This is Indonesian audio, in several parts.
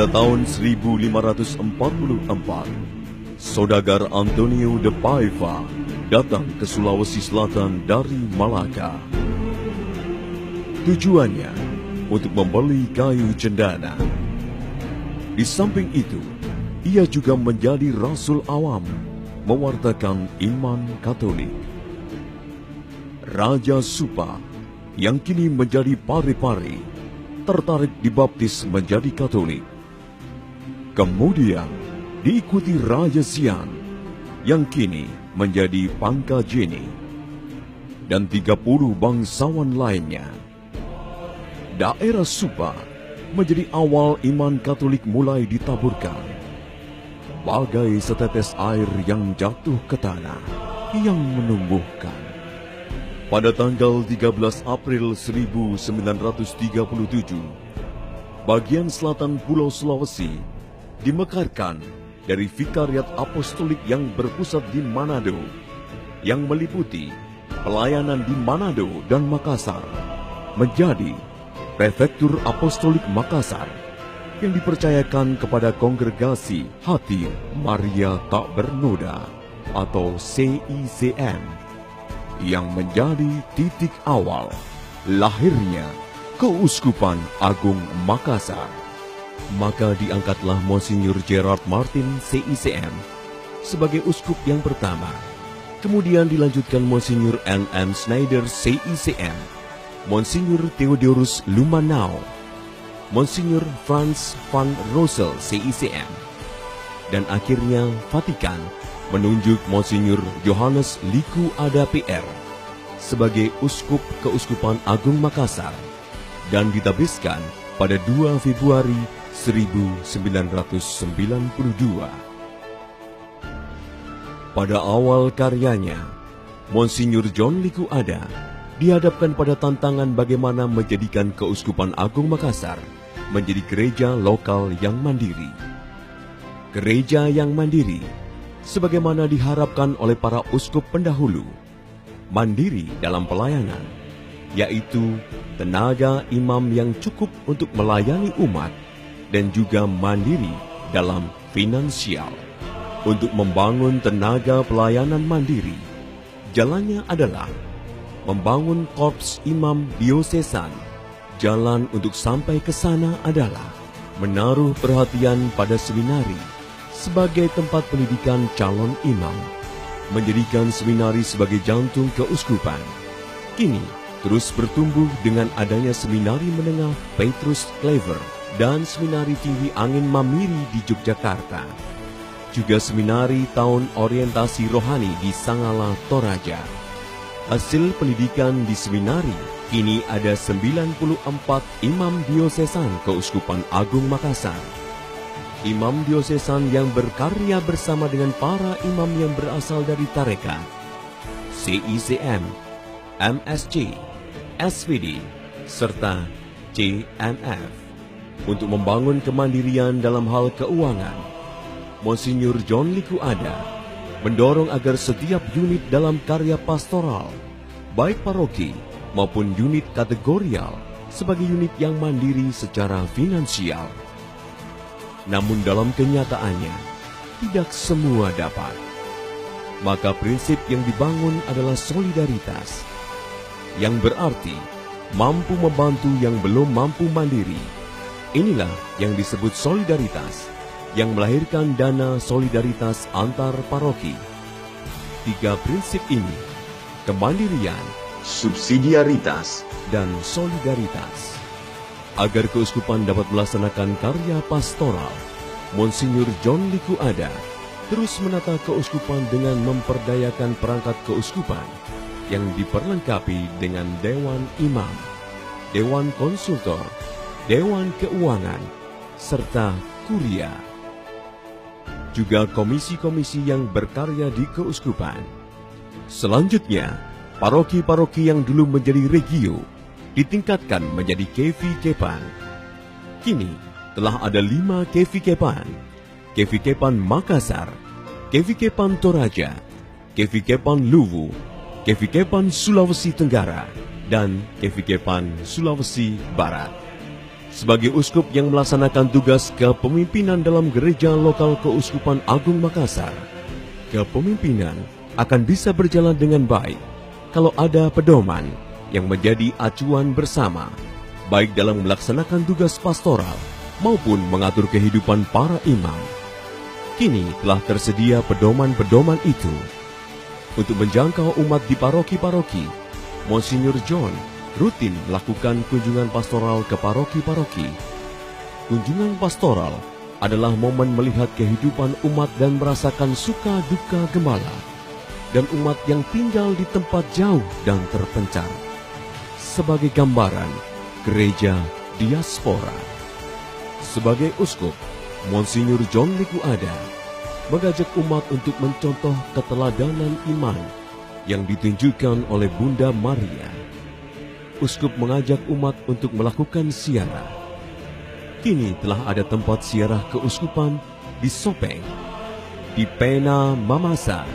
Pada tahun 1544, saudagar Antonio de Paiva datang ke Sulawesi Selatan dari Malaka. Tujuannya untuk membeli kayu cendana. Di samping itu, ia juga menjadi rasul awam, mewartakan iman Katolik. Raja Supa, yang kini menjadi Parepare, tertarik dibaptis menjadi Katolik. Kemudian diikuti Raja Sian, yang kini menjadi Pangkajene, dan 30 bangsawan lainnya. Daerah Supa menjadi awal iman Katolik mulai ditaburkan, bagai setetes air yang jatuh ke tanah yang menumbuhkan. Pada tanggal 13 April 1937, bagian selatan Pulau Sulawesi dimekarkan dari Vikariat Apostolik yang berpusat di Manado, yang meliputi pelayanan di Manado dan Makassar, menjadi Prefektur Apostolik Makassar, yang dipercayakan kepada Kongregasi Hati Maria Tak Bernoda atau CICM, yang menjadi titik awal lahirnya Keuskupan Agung Makassar. Maka diangkatlah Monsinyur Gerard Martin CICM sebagai uskup yang pertama. Kemudian dilanjutkan Monsinyur N.M. Schneider CICM, Monsinyur Theodorus Lumanau, Monsinyur Franz van Rossel CICM, dan akhirnya Vatikan menunjuk Monsinyur Johannes Liku Ada PR sebagai Uskup Keuskupan Agung Makassar dan ditabiskan pada 2 Februari 1992. Pada awal karyanya, Monsinyur John Liku Ada dihadapkan pada tantangan bagaimana menjadikan Keuskupan Agung Makassar menjadi gereja lokal yang mandiri. Gereja yang mandiri sebagaimana diharapkan oleh para uskup pendahulu, mandiri dalam pelayanan, yaitu tenaga imam yang cukup untuk melayani umat dan juga mandiri dalam finansial. Untuk membangun tenaga pelayanan mandiri, jalannya adalah membangun korps imam diosesan. Jalan untuk sampai ke sana adalah menaruh perhatian pada seminari sebagai tempat pendidikan calon imam, menjadikan seminari sebagai jantung keuskupan. Kini terus bertumbuh dengan adanya seminari menengah Petrus Clever dan seminari tinggi Angin Mamiri di Yogyakarta. Juga seminari tahun orientasi rohani di Sangala, Toraja. Hasil pendidikan di seminari kini ada 94 imam diosesan Keuskupan Agung Makassar. Imam diosesan yang berkarya bersama dengan para imam yang berasal dari tarekat, CICM, MSC, SVD, serta CMF. Untuk membangun kemandirian dalam hal keuangan, Monsinyur John Liku Ada mendorong agar setiap unit dalam karya pastoral, baik paroki maupun unit kategorial, sebagai unit yang mandiri secara finansial. Namun dalam kenyataannya, tidak semua dapat. Maka prinsip yang dibangun adalah solidaritas, yang berarti mampu membantu yang belum mampu mandiri. Inilah yang disebut solidaritas, yang melahirkan dana solidaritas antar paroki. 3 prinsip ini, kemandirian, subsidiaritas, dan solidaritas. Agar keuskupan dapat melaksanakan karya pastoral, Monsinyur John Liku Ada terus menata keuskupan dengan memperdayakan perangkat keuskupan yang diperlengkapi dengan Dewan Imam, Dewan Konsultor, Dewan Keuangan, serta Kuria. Juga komisi-komisi yang berkarya di keuskupan. Selanjutnya, paroki-paroki yang dulu menjadi regio ditingkatkan menjadi Kevikepan. Kini telah ada 5 Kevikepan: Kevikepan Makassar, Kevikepan Toraja, Kevikepan Luwu, Kevikepan Sulawesi Tenggara, dan Kevikepan Sulawesi Barat. sebagai uskup yang melaksanakan tugas kepemimpinan dalam Gereja Lokal Keuskupan Agung Makassar. Kepemimpinan akan bisa berjalan dengan baik kalau ada pedoman yang menjadi acuan bersama, baik dalam melaksanakan tugas pastoral maupun mengatur kehidupan para imam. Kini telah tersedia pedoman-pedoman itu. Untuk menjangkau umat di paroki-paroki, Monsinyur John rutin melakukan kunjungan pastoral ke paroki-paroki. Kunjungan pastoral adalah momen melihat kehidupan umat dan merasakan suka duka gembala dan umat yang tinggal di tempat jauh dan terpencar. Sebagai gambaran gereja diaspora. Sebagai uskup, Monsinyur John Liku Ada mengajak umat untuk mencontoh keteladanan iman yang ditunjukkan oleh Bunda Maria. Uskup mengajak umat untuk melakukan ziarah. Kini telah ada tempat ziarah keuskupan di Sopeng, di Pena Mamasa,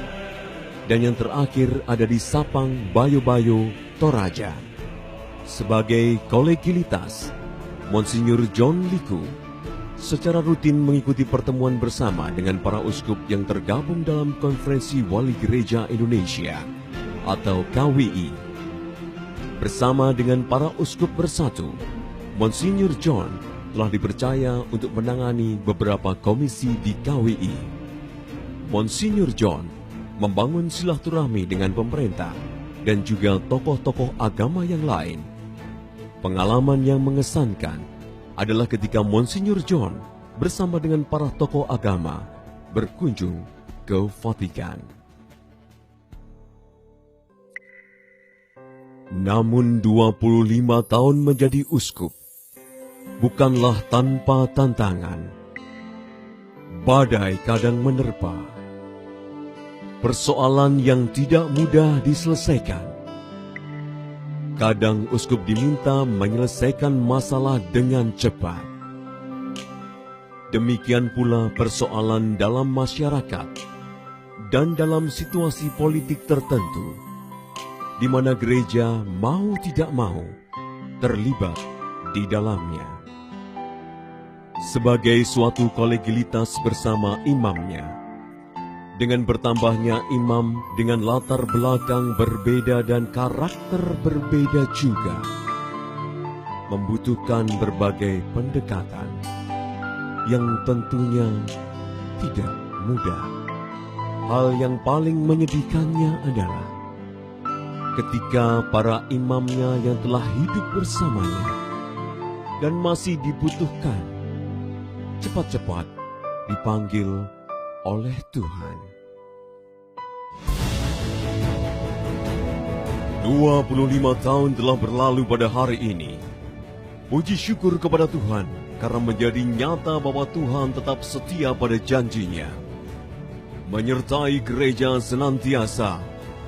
dan yang terakhir ada di Sapang Bayo-Bayo, Toraja. Sebagai kolegialitas, Monsinyur John Liku secara rutin mengikuti pertemuan bersama dengan para uskup yang tergabung dalam Konferensi Wali Gereja Indonesia atau KWI. Bersama dengan para uskup bersatu, Monsinyur John telah dipercaya untuk menangani beberapa komisi di KWI. Monsinyur John membangun silaturahmi dengan pemerintah dan juga tokoh-tokoh agama yang lain. Pengalaman yang mengesankan adalah ketika Monsinyur John bersama dengan para tokoh agama berkunjung ke Vatikan. Namun 25 tahun menjadi uskup bukanlah tanpa tantangan. Badai kadang menerpa. Persoalan yang tidak mudah diselesaikan. Kadang uskup diminta menyelesaikan masalah dengan cepat. Demikian pula persoalan dalam masyarakat dan dalam situasi politik tertentu, di mana gereja mau tidak mau terlibat di dalamnya. Sebagai suatu kolegialitas bersama imamnya, dengan bertambahnya imam dengan latar belakang berbeda dan karakter berbeda juga, membutuhkan berbagai pendekatan yang tentunya tidak mudah. Hal yang paling menyedihkannya adalah ketika para imamnya yang telah hidup bersamanya dan masih dibutuhkan cepat-cepat dipanggil oleh Tuhan. 25 tahun telah berlalu pada hari ini. Puji syukur kepada Tuhan karena menjadi nyata bahwa Tuhan tetap setia pada janjinya. Menyertai gereja senantiasa,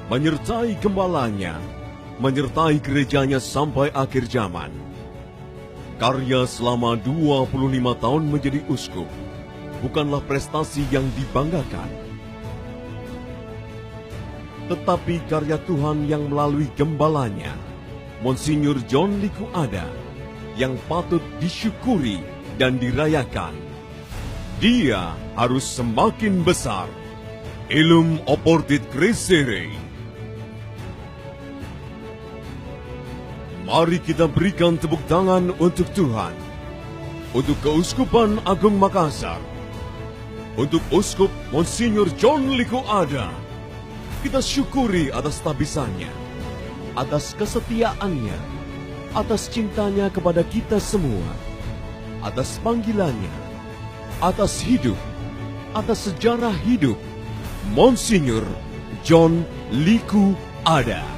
menyertai gembalanya, menyertai gerejanya sampai akhir zaman. Karya selama 25 tahun menjadi uskup bukanlah prestasi yang dibanggakan, tetapi karya Tuhan yang melalui gembalanya, Monsinyur John Liku Ada, yang patut disyukuri dan dirayakan. Dia harus semakin besar. Illum oportit crescere. Mari kita berikan tepuk tangan untuk Tuhan, untuk Keuskupan Agung Makassar, untuk Uskup Monsinyur John Liku Ada. Kita syukuri atas tabisannya, atas kesetiaannya, atas cintanya kepada kita semua, atas panggilannya, atas hidup, atas sejarah hidup Monsinyur John Liku Ada.